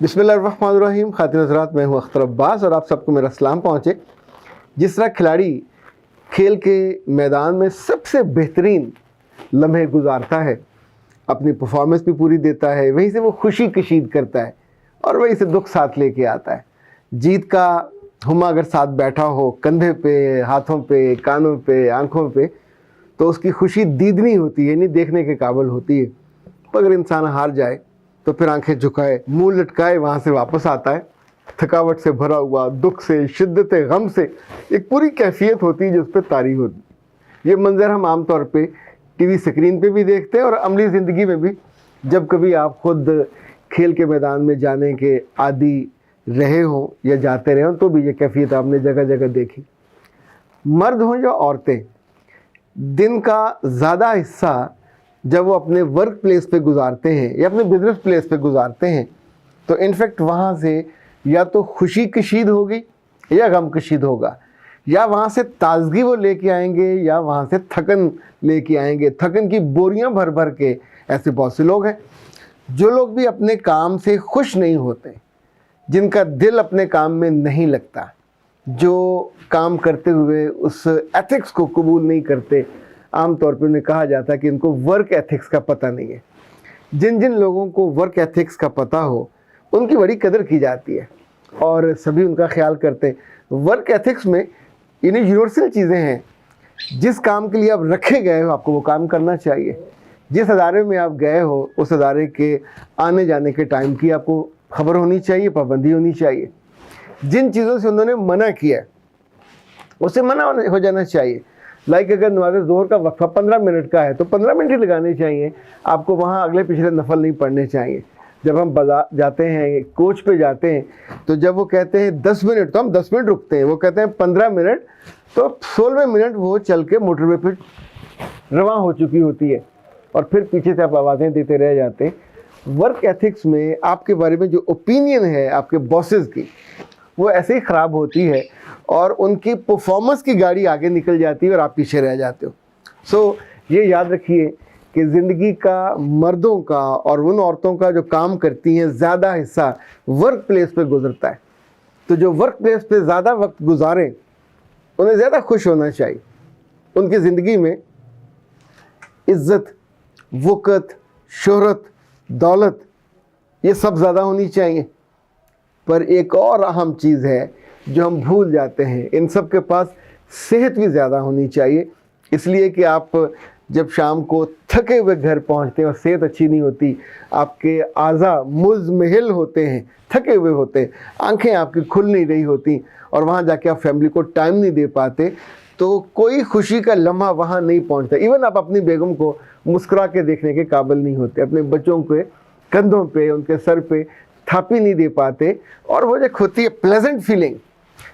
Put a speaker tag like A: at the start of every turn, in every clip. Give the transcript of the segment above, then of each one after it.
A: बिस्मिल्लाहिर्रहमानिर्रहीम। खातिन हज़रात, मैं हूँ अख्तर अब्बास और आप सबको मेरा सलाम पहुँचे। जिस तरह खिलाड़ी खेल के मैदान में सबसे बेहतरीन लम्हे गुजारता है, अपनी परफॉर्मेंस भी पूरी देता है, वहीं से वो खुशी कशीद करता है और वहीं से दुख साथ लेके आता है। जीत का हुमा अगर साथ बैठा हो, कंधे पे, हाथों पे, कानों पे, आँखों पे, तो उसकी खुशी दीदनी होती है, नहीं देखने के काबिल होती है। पर अगर इंसान हार जाए तो फिर आंखें झुकाए, मुंह लटकाए वहाँ से वापस आता है, थकावट से भरा हुआ, दुख से, शिद्दत गम से एक पूरी कैफियत होती है जो उस पर तारी होती। ये मंज़र हम आम तौर पे टीवी स्क्रीन पे भी देखते हैं और अमली ज़िंदगी में भी। जब कभी आप खुद खेल के मैदान में जाने के आदी रहे हों या जाते रहे हों तो भी ये कैफियत आपने जगह जगह देखी। मर्द हों या औरतें, दिन का ज़्यादा हिस्सा जब वो अपने वर्क प्लेस पे गुजारते हैं या अपने बिजनेस प्लेस पे गुजारते हैं तो इनफैक्ट वहाँ से या तो खुशी कशीद होगी या गम कशीद होगा, या वहाँ से ताजगी वो लेके आएंगे या वहाँ से थकन लेके आएंगे। थकन की बोरियां भर भर के ऐसे बहुत से लोग हैं। जो लोग भी अपने काम से खुश नहीं होते, जिनका दिल अपने काम में नहीं लगता, जो काम करते हुए उस एथिक्स को कबूल नहीं करते, आम तौर पे उन्हें कहा जाता है कि इनको वर्क एथिक्स का पता नहीं है। जिन जिन लोगों को वर्क एथिक्स का पता हो उनकी बड़ी कदर की जाती है और सभी उनका ख्याल करते हैं। वर्क एथिक्स में इन्हें यूनिवर्सल चीज़ें हैं। जिस काम के लिए आप रखे गए हो आपको वो काम करना चाहिए। जिस अदारे में आप गए हो उस अदारे के आने जाने के टाइम की आपको खबर होनी चाहिए, पाबंदी होनी चाहिए। जिन चीज़ों से उन्होंने मना किया है उससे मना हो जाना चाहिए। लाइक अगर नमाज़ ज़ोहर का वक्फा 15 मिनट का है तो 15 मिनट ही लगाने चाहिए, आपको वहाँ अगले पिछले नफल नहीं पढ़ने चाहिए। जब हम बाजार जाते हैं, कोच पे जाते हैं, तो जब वो कहते हैं 10 मिनट तो हम 10 मिनट रुकते हैं, वो कहते हैं 15 मिनट तो 16वें मिनट वो चल के मोटरवे पे रवां हो चुकी होती है और फिर पीछे से आप आवाज़ें देते रह जाते हैं। वर्क एथिक्स में आपके बारे में जो ओपिनियन है आपके बॉसेस की, वो ऐसे ही ख़राब होती है और उनकी परफॉर्मेंस की गाड़ी आगे निकल जाती है और आप पीछे रह जाते हो। सो ये याद रखिए कि ज़िंदगी का मर्दों का और उन औरतों का जो काम करती हैं ज़्यादा हिस्सा वर्क प्लेस पे गुजरता है। तो जो वर्क प्लेस पे ज़्यादा वक्त गुजारें उन्हें ज़्यादा खुश होना चाहिए। उनकी ज़िंदगी में इज़्ज़त, वक़्त, शोहरत, दौलत ये सब ज़्यादा होनी चाहिए। पर एक और अहम चीज़ है जो हम भूल जाते हैं, इन सब के पास सेहत भी ज़्यादा होनी चाहिए। इसलिए कि आप जब शाम को थके हुए घर पहुंचते हैं और सेहत अच्छी नहीं होती, आपके आज़ा मुज़महिल होते हैं, थके हुए होते हैं, आंखें आपकी खुल नहीं रही होती और वहाँ जाके आप फैमिली को टाइम नहीं दे पाते, तो कोई खुशी का लम्हा वहाँ नहीं पहुँचता। इवन आप अपनी बेगम को मुस्कुरा के देखने के काबिल नहीं होते, अपने बच्चों के कंधों पे, उनके सर पे थापी नहीं दे पाते। और वो जो होती है प्लेजेंट फीलिंग,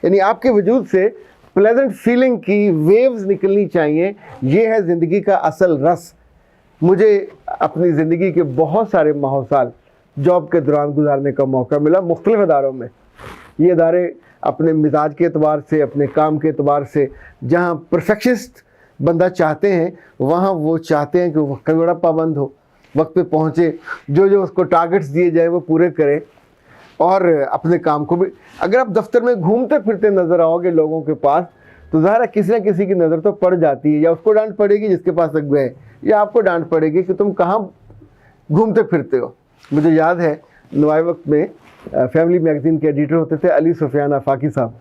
A: यानी आपके वजूद से प्लेजेंट फीलिंग की वेव्स निकलनी चाहिए। ये है ज़िंदगी का असल रस। मुझे अपनी ज़िंदगी के बहुत सारे साल जॉब के दौरान गुजारने का मौका मिला मुख्तलिफ़ अदारों में। ये अदारे अपने मिजाज के एतबार से, अपने काम के एतबार से, जहाँ परफेक्शनिस्ट बंदा चाहते हैं वहाँ वो चाहते हैं कि वो कभी बड़ा पाबंद हो, वक्त पे पहुँचे, जो उसको टारगेट्स दिए जाए वो पूरे करे और अपने काम को भी। अगर आप दफ्तर में घूमते फिरते नज़र आओगे लोगों के पास तो ज़ाहिर है किसी न किसी की नज़र तो पड़ जाती है, या उसको डांट पड़ेगी जिसके पास लग गए, या आपको डांट पड़ेगी कि तुम कहाँ घूमते फिरते हो। मुझे याद है नवाए वक्त में फैमिली मैगज़ीन के एडिटर होते थे अली सुफियान आफाकी साहब,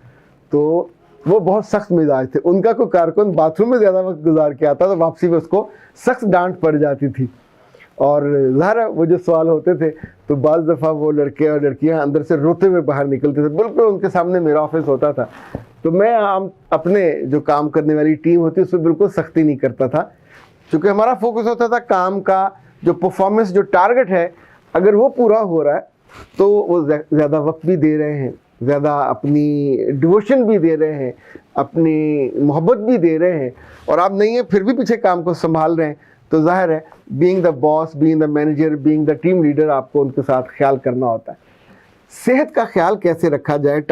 A: तो वो बहुत सख्त मिजाज थे। उनका कोई कारकुन बाथरूम में ज़्यादा वक्त गुजार के आता तो वापसी में उसको सख्त डांट पड़ जाती थी। और ज़ाहिर वो जो सवाल होते थे तो बाज़ दफ़ा वो लड़के और लड़कियां अंदर से रोते हुए बाहर निकलते थे। बिल्कुल उनके सामने मेरा ऑफिस होता था, तो मैं अपने जो काम करने वाली टीम होती है उसमें बिल्कुल सख्ती नहीं करता था, क्योंकि हमारा फोकस होता था काम का जो परफॉर्मेंस, जो टारगेट है, अगर वो पूरा हो रहा है तो वो ज़्यादा वक्त भी दे रहे हैं, ज़्यादा अपनी डिवोशन भी दे रहे हैं, अपनी मोहब्बत भी दे रहे हैं, और आप नहीं है फिर भी पीछे काम को संभाल रहे हैं, तो जाहिर है being the boss, being the manager, being the team leader, आपको उनके साथ ख्याल करना होता है। सेहत का ख्याल कैसे रखा जाए,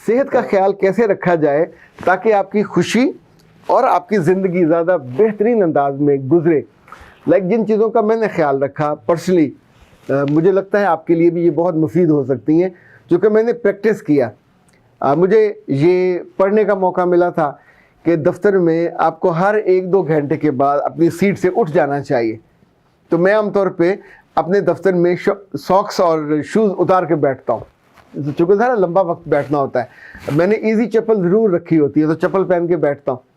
A: सेहत का ख्याल कैसे रखा जाए ताकि आपकी खुशी और आपकी ज़िंदगी ज़्यादा बेहतरीन अंदाज में गुजरे। लाइक जिन चीज़ों का मैंने ख्याल रखा पर्सनली, مجھے لگتا ہے آپ کے لیے بھی یہ بہت مفید ہو سکتی ہیں، چونکہ میں نے پریکٹس کیا۔ مجھے یہ پڑھنے کا موقع ملا تھا کہ دفتر میں آپ کو ہر 1-2 گھنٹے کے بعد اپنی سیٹ سے اٹھ جانا چاہیے۔ تو میں عام طور پہ اپنے دفتر میں ساکس اور شوز اتار کے بیٹھتا ہوں، چونکہ ذرا لمبا وقت بیٹھنا ہوتا ہے۔ میں نے ایزی چپل ضرور رکھی ہوتی ہے، تو چپل پہن کے بیٹھتا ہوں۔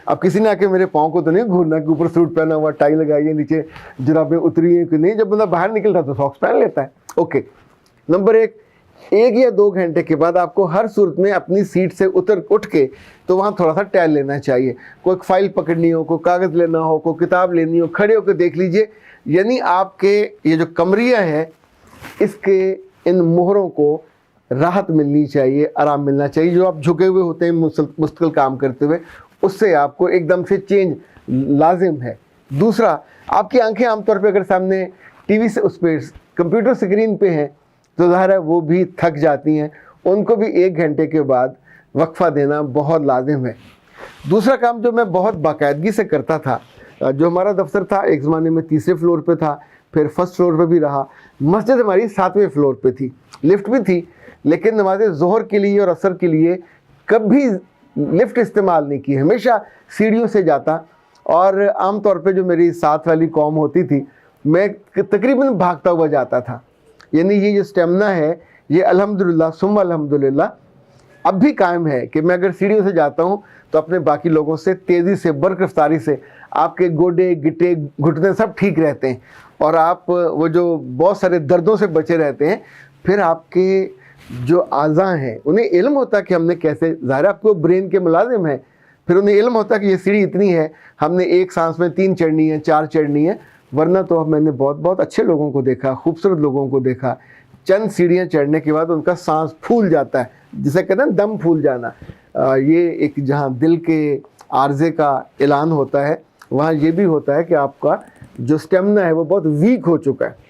A: اب کسی نے آ کے میرے پاؤں کو تو نہیں گھورنا کہ اوپر سوٹ پہنا ہوا، ٹائی لگائی ہے، نیچے جرابیں اتری ہیں کہ نہیں۔ جب بندہ باہر نکل رہا تو ساکس پہن لیتا ہے۔ اوکے، نمبر 1 یا 2 گھنٹے کے بعد آپ کو ہر صورت میں اپنی سیٹ سے اٹھ کے تو وہاں تھوڑا سا ٹہل لینا چاہیے۔ کوئی فائل پکڑنی ہو، کوئی کاغذ لینا ہو، کوئی کتاب لینی ہو، کھڑے ہو کے دیکھ لیجئے۔ یعنی آپ کے یہ جو کمریہ ہے، اس کے ان مہروں کو راحت ملنی چاہیے، آرام ملنا چاہیے۔ جو آپ جھکے ہوئے ہوتے ہیں مستقل کام کرتے ہوئے، اس سے آپ کو ایک دم سے چینج لازم ہے۔ دوسرا، آپ کی آنکھیں عام طور پہ اگر سامنے ٹی وی سے اس پہ کمپیوٹر اسکرین پہ ہیں تو ظاہر ہے وہ بھی تھک جاتی ہیں، ان کو بھی 1 گھنٹے کے بعد وقفہ دینا بہت لازم ہے۔ دوسرا کام جو میں بہت باقاعدگی سے کرتا تھا، جو ہمارا دفتر تھا ایک زمانے میں 3رے فلور پہ تھا، پھر 1st فلور پہ بھی رہا۔ مسجد ہماری 7ویں فلور پہ تھی، لفٹ بھی تھی، لیکن نماز ظہر کے لیے اور عصر کے لیے کبھی لفٹ استعمال نہیں کی، ہمیشہ سیڑھیوں سے جاتا۔ اور عام طور پہ جو میری ساتھ والی قوم ہوتی تھی، میں تقریباً بھاگتا ہوا جاتا تھا۔ یعنی یہ جو اسٹیمنا ہے، یہ الحمدللہ ثم الحمدللہ اب بھی قائم ہے کہ میں اگر سیڑھیوں سے جاتا ہوں تو اپنے باقی لوگوں سے تیزی سے، برق رفتاری سے آپ کے گوڈے، گٹے، گھٹنے سب ٹھیک رہتے ہیں، اور آپ وہ جو بہت سارے دردوں سے بچے رہتے ہیں۔ پھر آپ کے جو اعضاء ہیں انہیں علم ہوتا ہے کہ ہم نے کیسے، ظاہر آپ کو برین کے ملازم ہیں، پھر انہیں علم ہوتا ہے کہ یہ سیڑھی اتنی ہے، ہم نے ایک سانس میں 3 چڑھنی ہے، 4 چڑھنی ہے۔ ورنہ تو میں نے بہت اچھے لوگوں کو دیکھا، خوبصورت لوگوں کو دیکھا، چند سیڑھیاں چڑھنے کے بعد ان کا سانس پھول جاتا ہے، جسے کہتے ہیں دم پھول جانا۔ یہ ایک جہاں دل کے عارضے کا اعلان ہوتا ہے، وہاں یہ بھی ہوتا ہے کہ آپ کا جو اسٹیمنا ہے وہ بہت ویک ہو چکا ہے۔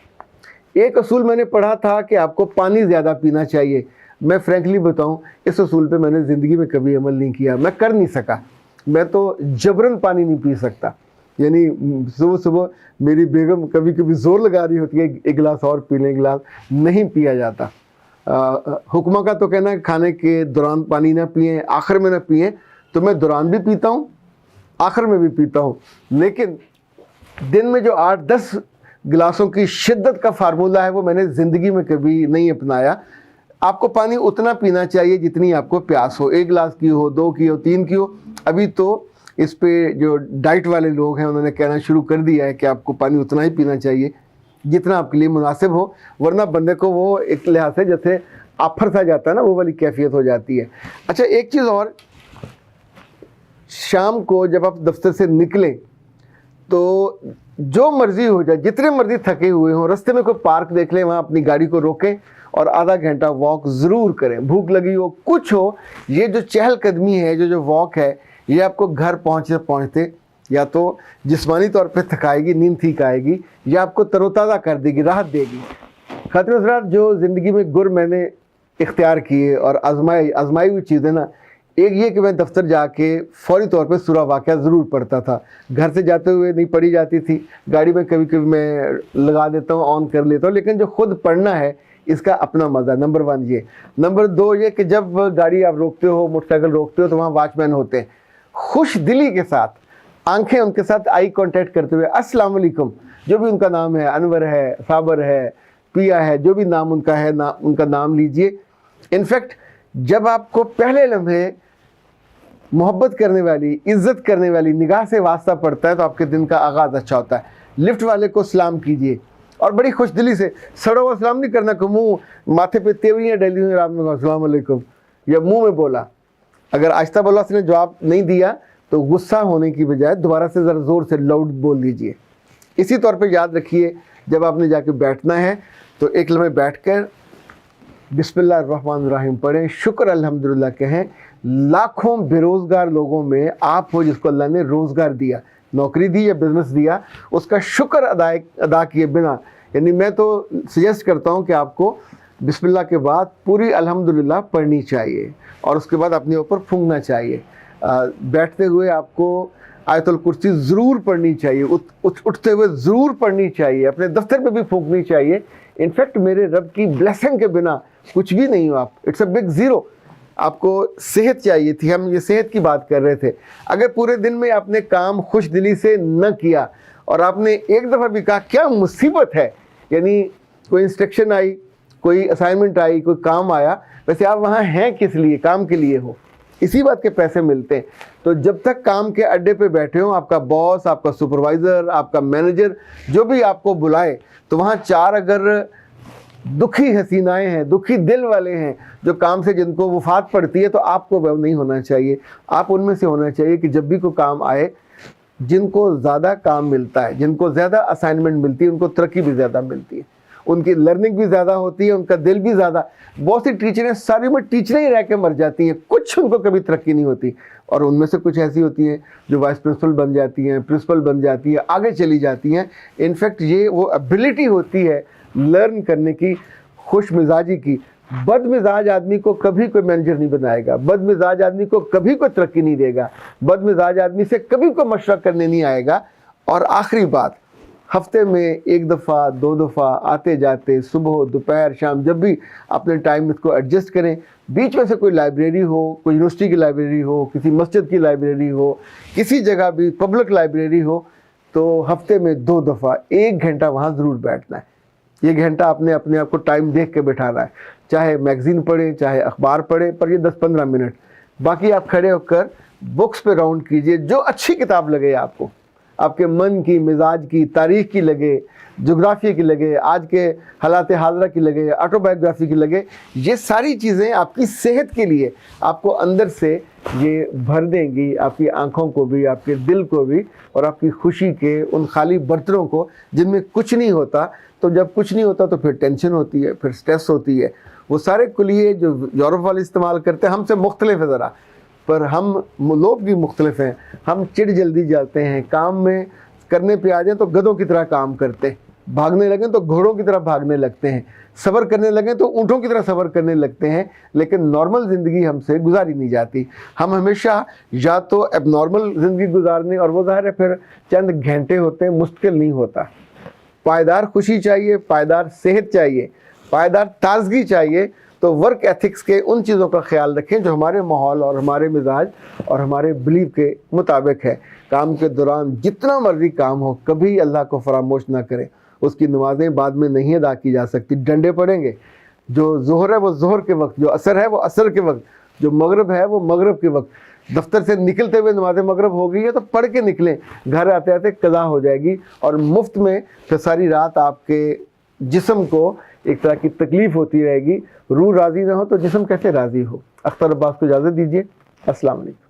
A: ایک اصول میں نے پڑھا تھا کہ آپ کو پانی زیادہ پینا چاہیے۔ میں فرینکلی بتاؤں، اس اصول پہ میں نے زندگی میں کبھی عمل نہیں کیا، میں کر نہیں سکا۔ میں تو جبراً پانی نہیں پی سکتا، یعنی صبح میری بیگم کبھی کبھی زور لگا رہی ہوتی ہے 1 گلاس اور پی لیں، 1 گلاس نہیں پیا جاتا۔ حکمہ کا تو کہنا ہے کھانے کے دوران پانی نہ پئیں، آخر میں نہ پئیں، تو میں دوران بھی پیتا ہوں، آخر میں بھی پیتا ہوں، لیکن دن میں جو 8-10 گلاسوں کی شدت کا فارمولہ ہے وہ میں نے زندگی میں کبھی نہیں اپنایا۔ آپ کو پانی اتنا پینا چاہیے جتنی آپ کو پیاس ہو، 1 گلاس کی ہو، 2 کی ہو، 3 کی ہو۔ ابھی تو اس پہ جو ڈائٹ والے لوگ ہیں انہوں نے کہنا شروع کر دیا ہے کہ آپ کو پانی اتنا ہی پینا چاہیے جتنا آپ کے لیے مناسب ہو، ورنہ بندے کو وہ ایک لحاظ سے جیسے آفر سا جاتا ہے نا، وہ والی کیفیت ہو جاتی ہے۔ اچھا، ایک چیز اور، شام کو جب آپ دفتر سے نکلیں تو جو مرضی ہو جائے، جتنے مرضی تھکے ہوئے ہوں، رستے میں کوئی پارک دیکھ لیں، وہاں اپنی گاڑی کو روکیں اور آدھا گھنٹہ واک ضرور کریں۔ بھوک لگی ہو، کچھ ہو، یہ جو چہل قدمی ہے، جو واک ہے، یہ آپ کو گھر پہنچتے یا تو جسمانی طور پہ تھکائے گی، نیند ٹھیک آئے گی، یا آپ کو تر و تازہ کر دے گی، راحت دے گی۔ خاطر حضرات، جو زندگی میں گر میں نے اختیار کیے اور آزمائی ہوئی چیزیں نا، ایک یہ کہ میں دفتر جا کے فوری طور پہ سورہ واقعہ ضرور پڑھتا تھا۔ گھر سے جاتے ہوئے نہیں پڑھی جاتی تھی، گاڑی میں کبھی کبھی میں لگا دیتا ہوں، آن کر لیتا ہوں، لیکن جو خود پڑھنا ہے اس کا اپنا مزہ۔ نمبر 1 یہ۔ نمبر 2 یہ کہ جب گاڑی آپ روکتے ہو، موٹر سائیکل روکتے ہو، تو وہاں واچ مین ہوتے ہیں، خوش دلی کے ساتھ آنکھیں ان کے ساتھ آئی کانٹیکٹ کرتے ہوئے السلام علیکم، جو بھی ان کا نام ہے، انور ہے، صابر ہے، پیا ہے، جو بھی نام ان کا ہے، ان کا نام لیجئے۔ انفیکٹ جب آپ کو پہلے لمحے محبت کرنے والی، عزت کرنے والی نگاہ سے واسطہ پڑتا ہے تو آپ کے دن کا آغاز اچھا ہوتا ہے۔ لفٹ والے کو سلام کیجئے اور بڑی خوش دلی سے، سڑا ہوا سلام نہیں کرنا کہ منہ ماتھے پہ تیوریاں ڈلی ہوئی، رات میں السلام علیکم، یا منہ میں بولا۔ اگر آہستہ بولا اس نے جواب نہیں دیا تو غصہ ہونے کی بجائے دوبارہ سے ذرا زور سے لاؤڈ بول دیجئے۔ اسی طور پہ یاد رکھیے، جب آپ نے جا کے بیٹھنا ہے تو ایک لمحے بیٹھ کر بسم اللہ الرحمن الرحیم پڑھیں، شکر الحمدللہ کہیں۔ لاکھوں بے روزگار لوگوں میں آپ ہو جس کو اللہ نے روزگار دیا، نوکری دی یا بزنس دیا، اس کا شکر ادا کیے بنا، یعنی میں تو سجیسٹ کرتا ہوں کہ آپ کو بسم اللہ کے بعد پوری الحمدللہ پڑھنی چاہیے اور اس کے بعد اپنے اوپر پھونکنا چاہیے۔ بیٹھتے ہوئے آپ کو आयतुल कुर्सी ज़रूर पढ़नी चाहिए, उठते हुए ज़रूर पढ़नी चाहिए, अपने दफ्तर पे भी फूंकनी चाहिए। इनफैक्ट मेरे रब की ब्लेसिंग के बिना कुछ भी नहीं हो आप, इट्स अ बिग ज़ीरो। आपको सेहत चाहिए थी, हम ये सेहत की बात कर रहे थे। अगर पूरे दिन में आपने काम खुश दिली से न किया और आपने एक दफ़ा भी कहा क्या मुसीबत है, यानी कोई इंस्ट्रक्शन आई, कोई असाइनमेंट आई, कोई काम आया, वैसे आप वहाँ हैं किस लिए? काम के लिए हो, इसी बात के पैसे मिलते हैं। तो जब तक काम के अड्डे पे बैठे हो, आपका बॉस, आपका सुपरवाइज़र, आपका मैनेजर जो भी आपको बुलाए, तो वहाँ 4 अगर दुखी हसीनाएं हैं, दुखी दिल वाले हैं जो काम से जिनको वफात पड़ती है, तो आपको वो नहीं होना चाहिए। आप उनमें से होना चाहिए कि जब भी कोई काम आए, जिनको ज़्यादा काम मिलता है, जिनको ज़्यादा असाइनमेंट मिलती है, उनको तरक्की भी ज़्यादा मिलती है, उनकी लर्निंग भी ज़्यादा होती है, उनका दिल भी ज़्यादा। बहुत सी टीचरें सारी में टीचरें ही रह के मर जाती हैं, कुछ उनको कभी तरक्की नहीं होती। और उनमें से कुछ ऐसी होती हैं जो वाइस प्रिंसिपल बन जाती हैं, प्रिंसिपल बन जाती हैं, आगे चली जाती हैं। इनफैक्ट ये वो एबिलिटी होती है लर्न करने की, खुश मिजाजी की। बद मिजाज आदमी को कभी कोई मैनेजर नहीं बनाएगा, बद मिजाज आदमी को कभी कोई तरक्की नहीं देगा, बद मिजाज आदमी से कभी कोई मशवरा करने नहीं आएगा। और आखिरी बात, हफ्ते में 1 दफ़ा 2 दफ़ा आते जाते, सुबह दोपहर शाम, जब भी अपने टाइम इसको एडजस्ट करें। बीच में से कोई लाइब्रेरी हो, कोई यूनिवर्सिटी की लाइब्रेरी हो, किसी मस्जिद की लाइब्रेरी हो, किसी जगह भी पब्लिक लाइब्रेरी हो, तो हफ्ते में 2 दफ़ा 1 घंटा वहाँ ज़रूर बैठना है। ये घंटा आपने अपने आप को टाइम देख के बैठाना है, चाहे मैगज़ीन पढ़ें, चाहे अखबार पढ़ें, पर ये 10-15 मिनट। बाकी आप खड़े होकर बुक्स पे राउंड कीजिए, जो अच्छी किताब लगे आपको, आपके मन की, मिजाज की, तारीख़ की लगे, जोग्राफ़ी की लगे, आज के हालात हाज़िरा की लगे, ऑटोबायोग्राफ़ी की लगे, ये सारी चीज़ें आपकी सेहत के लिए आपको अंदर से ये भर देंगी, आपकी आँखों को भी, आपके दिल को भी, और आपकी खुशी के उन खाली बर्तनों को जिनमें कुछ नहीं होता। तो जब कुछ नहीं होता तो फिर टेंशन होती है, फिर स्ट्रेस होती है। वो सारे कुलिये जो यूरोप वाले इस्तेमाल करते हैं, हमसे मुख्तलिफ है ज़रा, पर हम लोग भी मुख्तलिफ हैं। हम चिढ़ जल्दी जाते हैं, काम में करने पे आ जाएं तो गधों की तरह काम करते हैं, भागने लगें तो घोड़ों की तरह भागने लगते हैं, सब्र करने लगें तो ऊँटों की तरह सब्र करने लगते हैं। लेकिन नॉर्मल ज़िंदगी हमसे गुजारी नहीं जाती। हम हमेशा या तो एबनॉर्मल ज़िंदगी गुजारने, और वो ज़ाहिर है फिर चंद घंटे होते हैं, मुश्किल नहीं होता। पायदार खुशी चाहिए, पायदार सेहत चाहिए, पायदार ताजगी चाहिए, तो वर्क एथिक्स के उन चीज़ों का ख्याल रखें जो हमारे माहौल और हमारे मिजाज और हमारे बिलीव के मुताबिक है। काम के दौरान जितना मर्जी काम हो, कभी अल्लाह को फरामोश ना करें। उसकी नमाज़ें बाद में नहीं अदा की जा सकती, डंडे पड़ेंगे। जो ज़ोहर है वो ज़ोहर के वक्त, जो असर है वो असर के वक्त, जो मगरब है वो मगरब के वक्त। दफ्तर से निकलते हुए नमाज़ मगरब हो गई है तो पढ़ के निकलें, घर आते आते कज़ा हो जाएगी, और मुफ्त में फिर सारी रात आपके जिस्म को एक तरह की तकलीफ़ होती रहेगी। रूह राज़ी ना हो तो जिस्म कैसे राज़ी हो। अख्तर अब्बास को इजाज़त दीजिए। अस्सलाम वालेकुम।